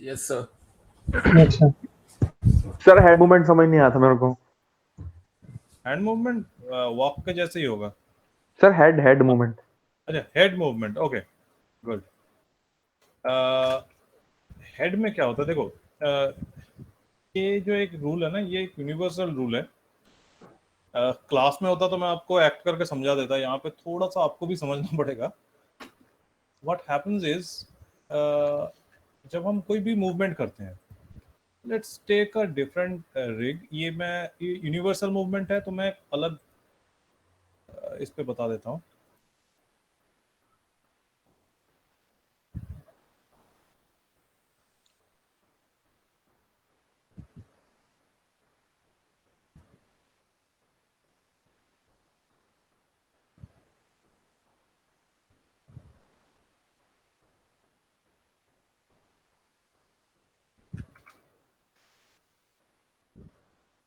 Yes sir. अच्छा। Sir head movement समझ नहीं आता मेरे को। हैंड मूवमेंट वॉक के जैसे ही होगा। Sir head movement. अच्छा, head movement, okay good. Head में क्या होता है देखो, ये जो एक रूल है ना, ये एक यूनिवर्सल रूल है। क्लास में होता तो मैं आपको एक्ट करके समझा देता, यहाँ पे थोड़ा सा आपको भी समझना पड़ेगा। व्हाट हैपेंस इज, जब हम कोई भी मूवमेंट करते हैं, let's take a different rig, ये यूनिवर्सल मूवमेंट है तो मैं अलग इस पे बता देता हूँ।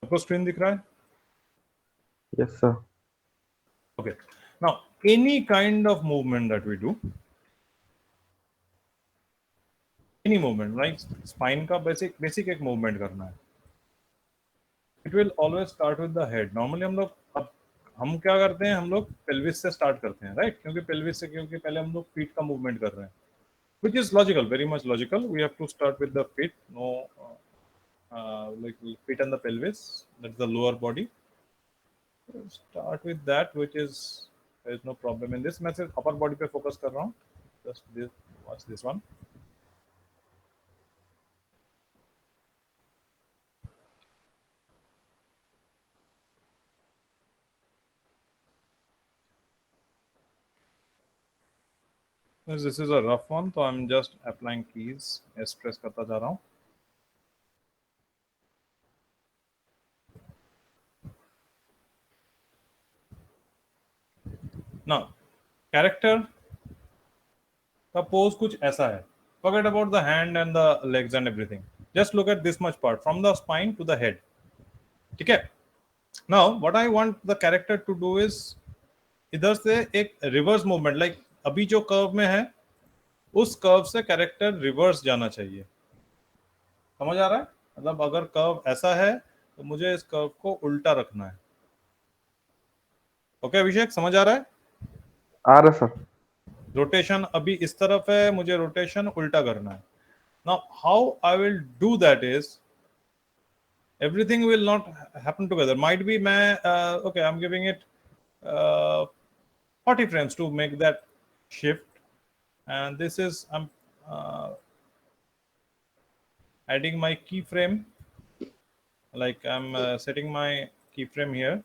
आपको स्क्रीन दिख रहा है? Yes sir. Okay. Now, any kind of movement that we do, any movement, right? Spine का basic एक movement करना है. It will always start with the head. Normally हम क्या करते हैं, हम लोग pelvis से start करते हैं, right? क्योंकि pelvis से, क्योंकि पहले हम लोग feet का movement कर रहे हैं, which is logical, very much logical. We have to start with the feet, no, like feet and the pelvis. That's the lower body. Start with that, which is, there is no problem in this. मैं सिर्फ upper body पे focus कर रहा हूँ. Just this, watch this one. This is a rough one, so I'm just applying keys. S press करता जा रहा हूँ. Now, character का pose कुछ ऐसा है. Forget about the hand and the legs and everything. Just look at this much part from the spine to the head. ठीक है? Now, what I want the character to do is इधर से एक reverse movement, like अभी जो curve में है, उस कर्व से कैरेक्टर रिवर्स जाना चाहिए. समझ आ रहा है? मतलब अगर कर्व ऐसा है तो मुझे इस कर्व को उल्टा रखना है. ओके अभिषेक, समझ आ रहा है? आ रहा सर। रोटेशन अभी इस तरफ है, मुझे रोटेशन उल्टा करना है. Now how I will do that is, everything will not happen together. Might be मैं okay, I am giving it 40 frames to make that shift, and this is I'm adding my keyframe, like I'm setting my keyframe here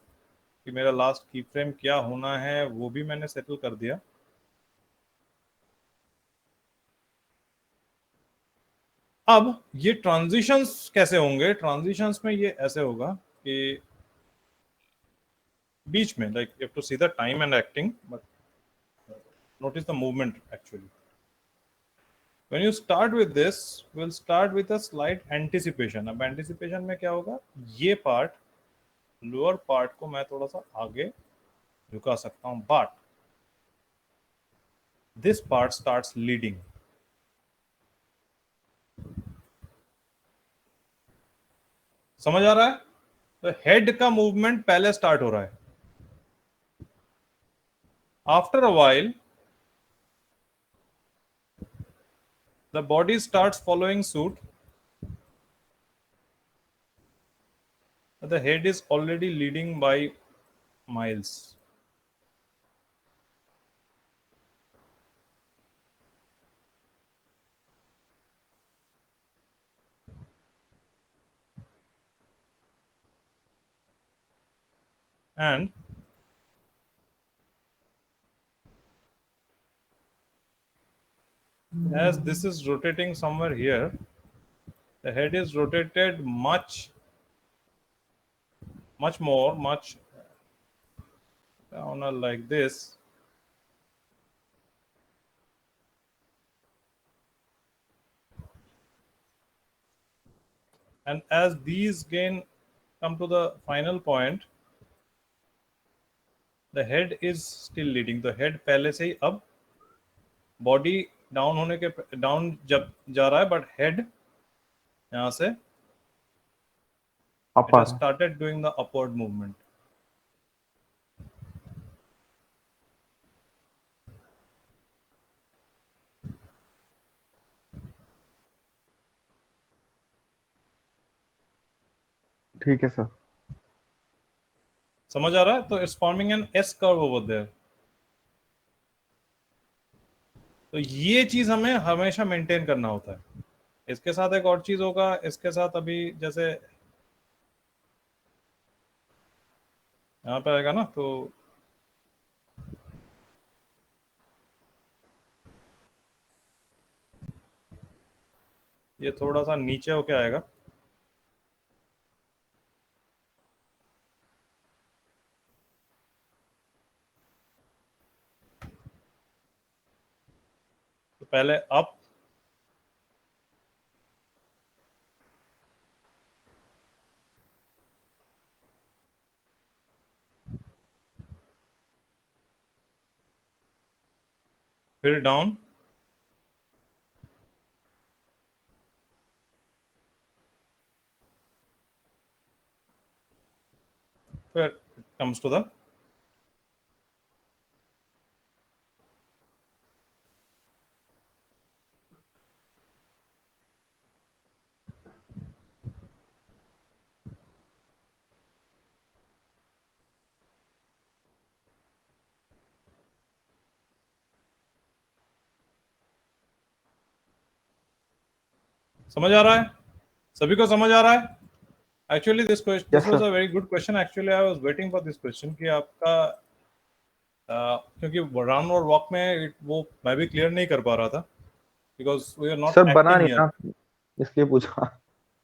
कि मेरा last keyframe क्या होना है वो भी मैंने settle कर दिया. अब ये ट्रांजिशंस कैसे होंगे? ट्रांजिशंस में ये ऐसे होगा कि बीच में, like you have to see the time and acting, but notice the movement actually. When you start with this, we'll start with a slight anticipation. अब anticipation में क्या होगा? ये पार्ट, लोअर पार्ट को मैं थोड़ा सा आगे झुका सकता हूं, but this part starts leading. समझ आ रहा है? तो हेड का मूवमेंट पहले स्टार्ट हो रहा है. After a while the body starts following suit. The head is already leading by miles. And as this is rotating somewhere here, the head is rotated much more, much down like this. And as these gain come to the final point, the head is still leading. The head पहले से ही, अब body down होने के, down जब जा रहा है, but head यहाँ से अप it आ has रहा है। started doing the upward movement. ठीक है सर। समझ आ रहा है? तो it's forming an S curve over there. तो ये चीज हमें हमेशा मेंटेन करना होता है। इसके साथ एक और चीज होगा, इसके साथ अभी जैसे यहाँ पे आएगा ना, तो ये थोड़ा सा नीचे होके आएगा। तो पहले अप, फिर डाउन, फिर कम्स टू द समझ आ रहा है? सभी को समझ आ रहा है? Actually this yes was sir. A very good question. Actually I was waiting for this question कि आपका क्योंकि रन और वॉक में वो मैं भी क्लियर नहीं कर पा रहा था, because we are not sir बना एक्टिंग नहीं हियर। ना, इसलिए पूछा।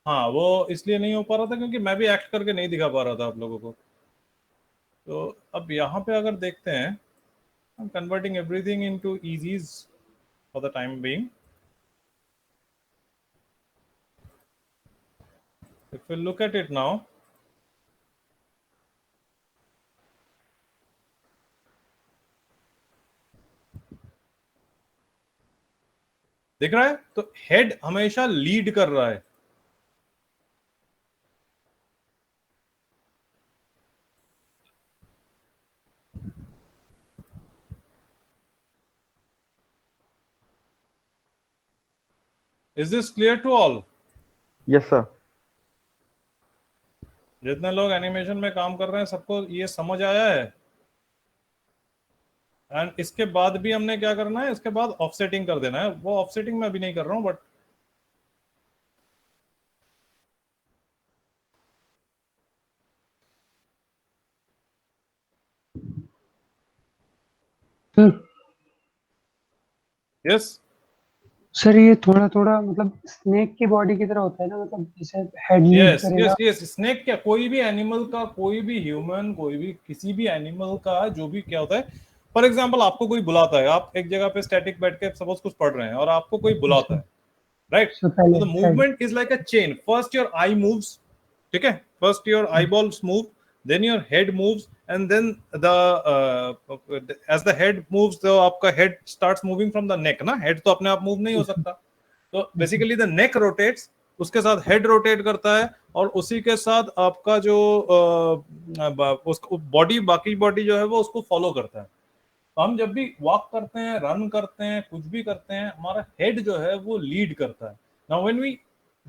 हाँ, वो इसलिए नहीं हो पा रहा था क्योंकि मैं भी एक्ट करके नहीं दिखा पा रहा था आप लोगों को। तो अब यहाँ पे अगर देखते हैं, I am converting everything into eases for the time being. If you look at it now, दिख रहा है? तो हेड हमेशा लीड कर रहा है। Is this clear to all? Yes sir. जितने लोग एनिमेशन में काम कर रहे हैं सबको ये समझ आया है? एंड इसके बाद भी हमने क्या करना है, इसके बाद ऑफसेटिंग कर देना है। वो ऑफसेटिंग मैं अभी नहीं कर रहा हूं, बट सर यस, सर ये थोड़ा थोड़ा मतलब स्नेक की बॉडी की तरह होता है ना, मतलब जैसे हेड लीड यस, करेगा। Yes, yes. स्नेक क्या, कोई भी एनिमल का, कोई भी ह्यूमन, कोई भी किसी भी एनिमल का जो भी क्या होता है, फॉर एग्जाम्पल आपको कोई बुलाता है, आप एक जगह पे स्टैटिक बैठ के सपोज कुछ पढ़ रहे हैं और आपको कोई बुलाता अच्छा, है, राइट? सर तो पहले the head. Movement is like a chain. First your eye moves, ठीक है? First your eyeballs move, then your head moves, and then the as the head moves, तो आपका head starts moving from the neck ना। Head तो अपने आप move नहीं हो अच्छा, सकता, तो अच्छा, बेसिकली द नेक रोटेट्स, उसके साथ हेड रोटेट करता है, और उसी के साथ आपका जो उसको बॉडी, बाकी बॉडी जो है वो उसको फॉलो करता है। तो हम जब भी वॉक करते हैं, रन करते हैं, कुछ भी करते हैं, हमारा हेड जो है वो लीड करता है। Now when we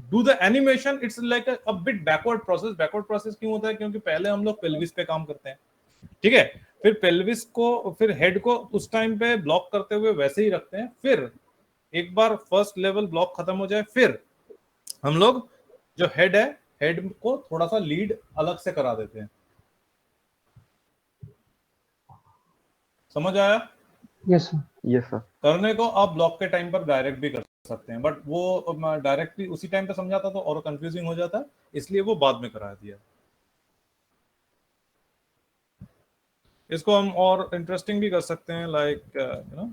do the animation, it's like a bit backward process. Backward process क्यों होता है? क्योंकि पहले हम लोग पेल्विस पे काम करते हैं, ठीक है? फिर पेल्विस को, फिर हेड को उस टाइम पे ब्लॉक करते हुए वैसे ही रखते हैं। फिर एक बार फर्स्ट लेवल ब्लॉक खत्म हो जाए, फिर हम लोग जो हेड है, हेड को थोड़ा सा लीड अलग से करा देते हैं। समझ आया? Yes sir. Yes sir. करने को आप ब्लॉक के टाइम पर डायरेक्ट भी कर सकते हैं, बट वो डायरेक्टली उसी टाइम पे समझाता तो और कंफ्यूजिंग हो जाता है, इसलिए वो बाद में करा दिया। इसको हम और इंटरेस्टिंग भी कर सकते हैं, लाइक यू नो,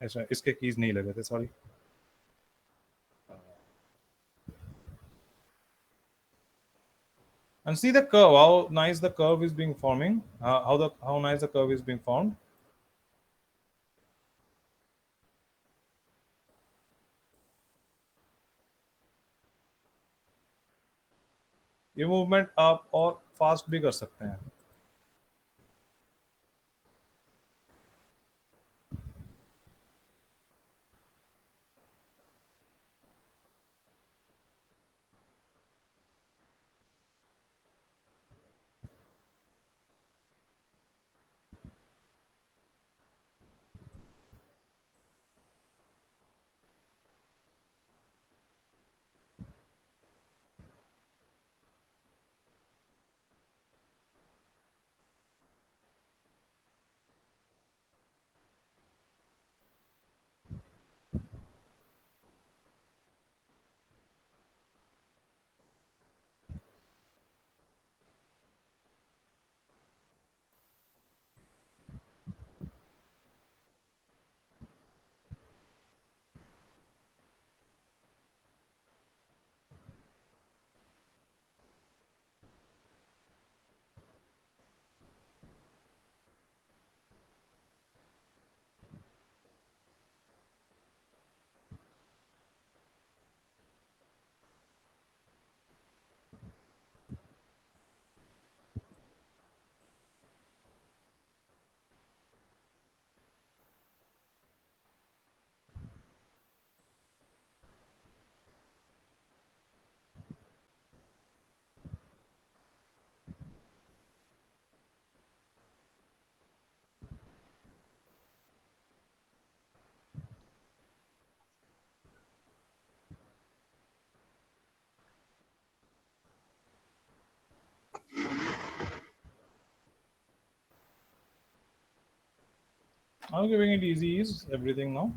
ऐसा इसके कीज नहीं लगे थे, sorry. And see the curve, how nice the curve is being forming, how nice the curve is being formed. ये मूवमेंट आप और फास्ट भी कर सकते हैं। I'm giving it easy ease, everything now.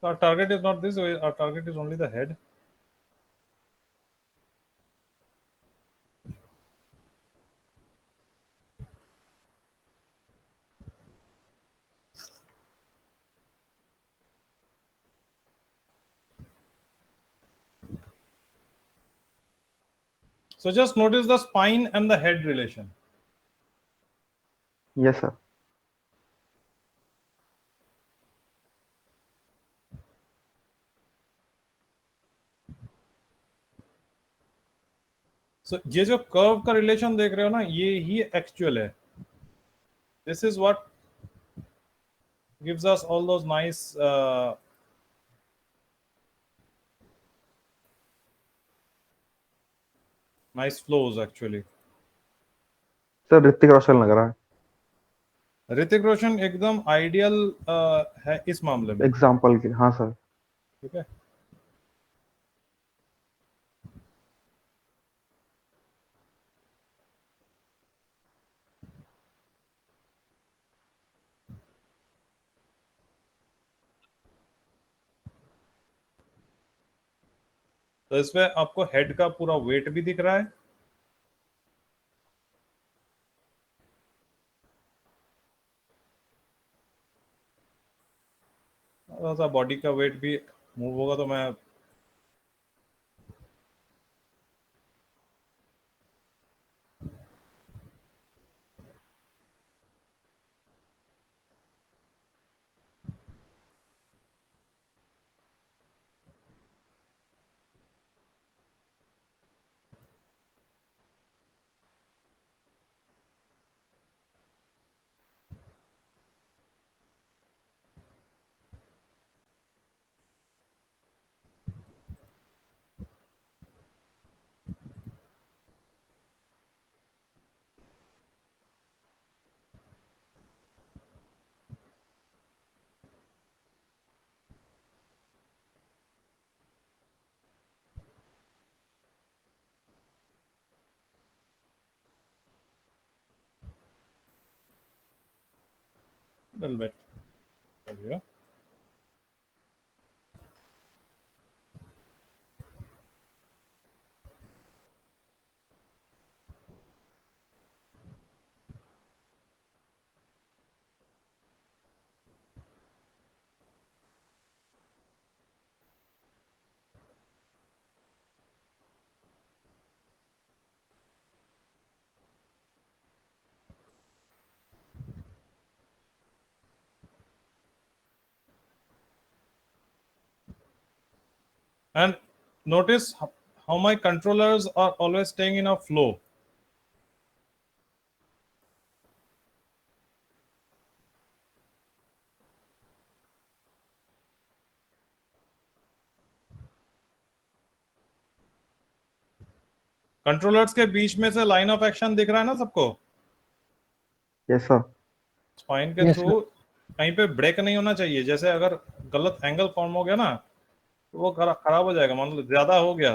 So our target is not this, our target is only the head. So just notice the spine and the head relation. Yes, sir. So ये जो curve का relation देख रहे हो ना, ये ही actual है। This is what gives us all those nice flows actually. Sir Hrithik Roshan लग रहा है ऋतिक रोशन एकदम आइडियल है इस मामले में। एग्जाम्पल के। हाँ सर। ठीक है। तो इसमें आपको हेड का पूरा वेट भी दिख रहा है, थोड़ा सा बॉडी का वेट भी मूव होगा तो मैं little bit. There we go. And notice how my controllers are always staying in a flow. Controllers के बीच में से लाइन ऑफ एक्शन दिख रहा है ना सबको? Yes sir. स्पाइन के Yes, थ्रू कहीं पे ब्रेक नहीं होना चाहिए। जैसे अगर गलत एंगल फॉर्म हो गया ना तो वो खराब हो जाएगा। मान लो ज्यादा हो गया,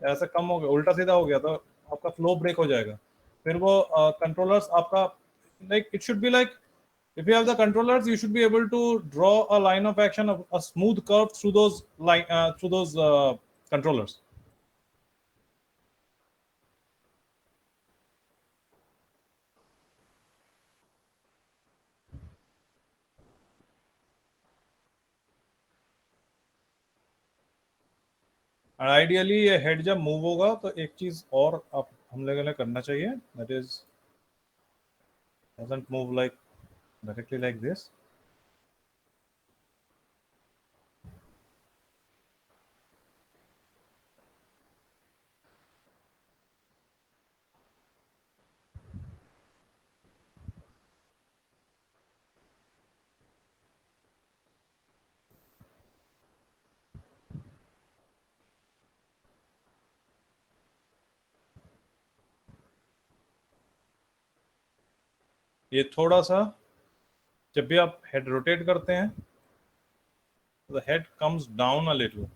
ऐसे कम हो गया, उल्टा सीधा हो गया तो आपका फ्लो ब्रेक हो जाएगा। फिर वो कंट्रोलर्स आपका like it should be like if you have the controllers you should be able to draw a line of action of a smooth curve through those controllers. And ideally ये head जब move होगा तो एक चीज और आप हम लोगों ने करना चाहिए, that is doesn't move like directly like this. ये थोड़ा सा जब भी आप हेड रोटेट करते हैं the head comes down a little.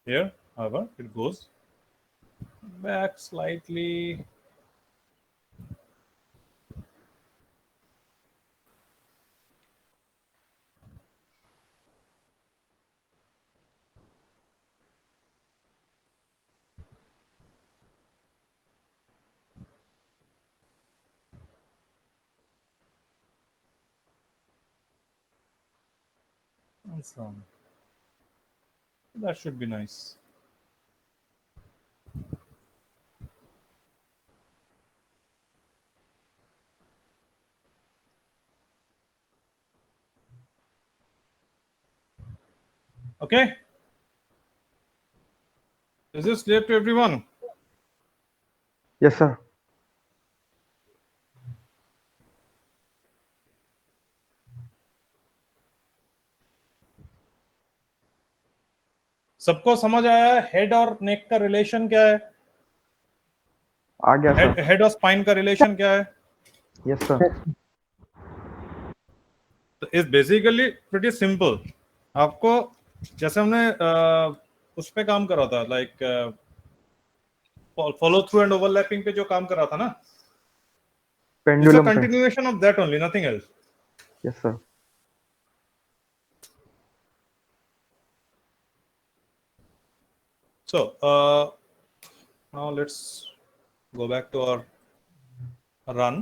Here, however, it goes back slightly. And so on. That should be nice. Okay. Is this clear to everyone? Yes sir. सबको समझ आया हेड और नेक का रिलेशन क्या है? आ गया सर। हेड और spine का रिलेशन क्या है? Yes sir. तो इज बेसिकली प्रीटी सिंपल। आपको जैसे हमने उस पे काम करा था like follow through and overlapping पे जो काम करा था ना, पेंडुलम पे। Continuation of that only, nothing else. Yes sir. So now let's go back to our run.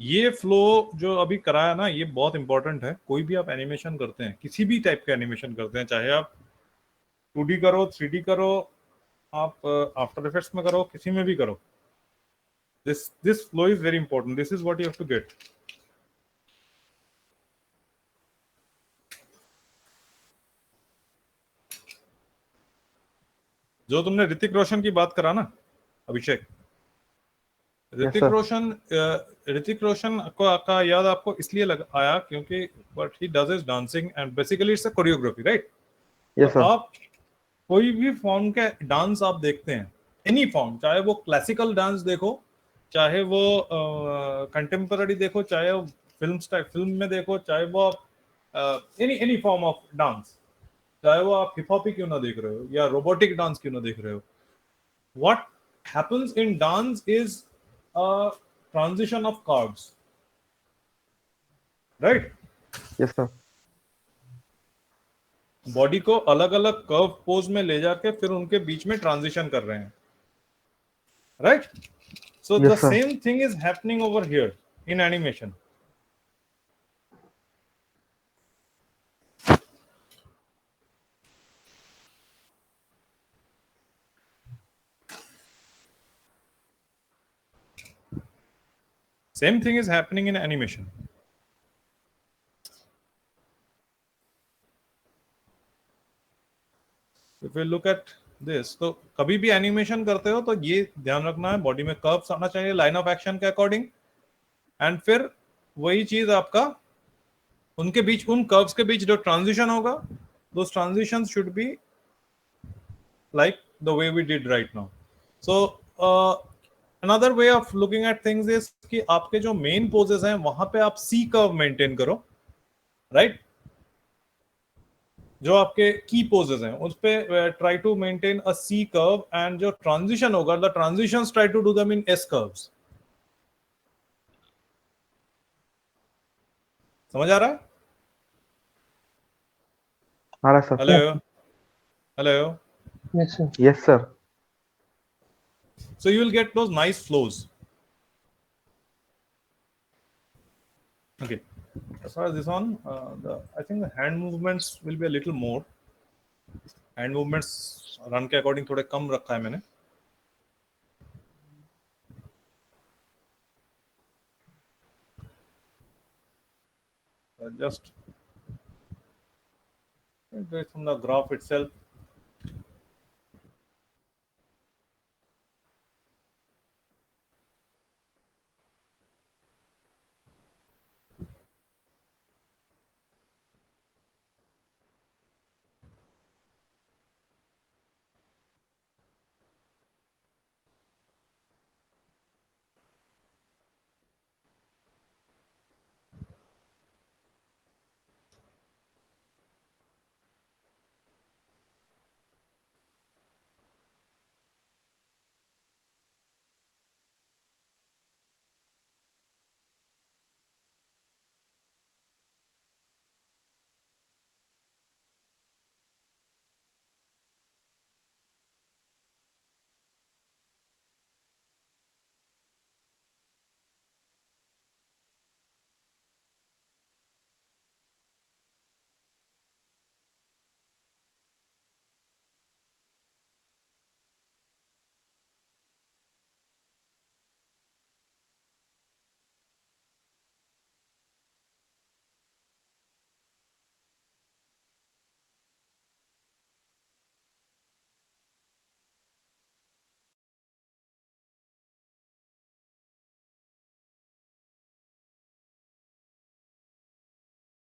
ये फ्लो जो अभी कराया ना ये बहुत इंपॉर्टेंट है। कोई भी आप एनिमेशन करते हैं, किसी भी टाइप का एनिमेशन करते हैं, चाहे आप 2D करो, 3D करो, आप आफ्टर इफेक्ट्स में करो, किसी में भी करो, this flow is very important. This is what you have to get. जो तुमने ऋतिक रोशन की बात करा ना अभिषेक, ऋतिक रोशन का याद आपको इसलिए आया क्योंकि what he does is dancing and basically it's a choreography, right? Yes तो सर। आप कोई भी फॉर्म के डांस आप देखते हैं, एनी फॉर्म, चाहे वो क्लासिकल डांस देखो चाहे वो कंटेम्पररी देखो, चाहे वो फिल्म में देखो, चाहे वो एनी फॉर्म ऑफ डांस, चाहे वो आप हिप हॉप ही क्यों ना देख रहे हो या रोबोटिक डांस क्यों ना देख रहे हो, what happens in dance is a transition of chords, right? yes sir, body को अलग अलग कर्व पोज में ले जाके फिर उनके बीच में ट्रांजिशन कर रहे हैं, right? So the yes sir, same thing is happening over here in animation. Same thing is happening in animation. If we look at this, तो कभी भी एनिमेशन करते हो तो ये ध्यान रखना है, बॉडी में कर्व्स आना चाहिए लाइन ऑफ एक्शन के अकॉर्डिंग, एंड फिर वही चीज आपका उनके बीच, उन कर्व्स के बीच जो ट्रांजिशन होगा, those transitions should be like the way we did right now. So another way of looking at things is कि आपके जो मेन पोजेस हैं वहां पे आप सी कर्व मेंटेन करो, राइट? जो आपके की पोजेस हैं उस पे try to maintain a C curve, and जो ट्रांजिशन होगा, the transitions try to do them in S curves. समझ आ रहा है? आ रहा सर, hello hello. yes sir. yes sir, So you will get those nice flows. Okay. As far as this one, I think the hand movements will be a little more. Hand movements run के according थोड़े कम रखा है मैंने. Just from the graph itself,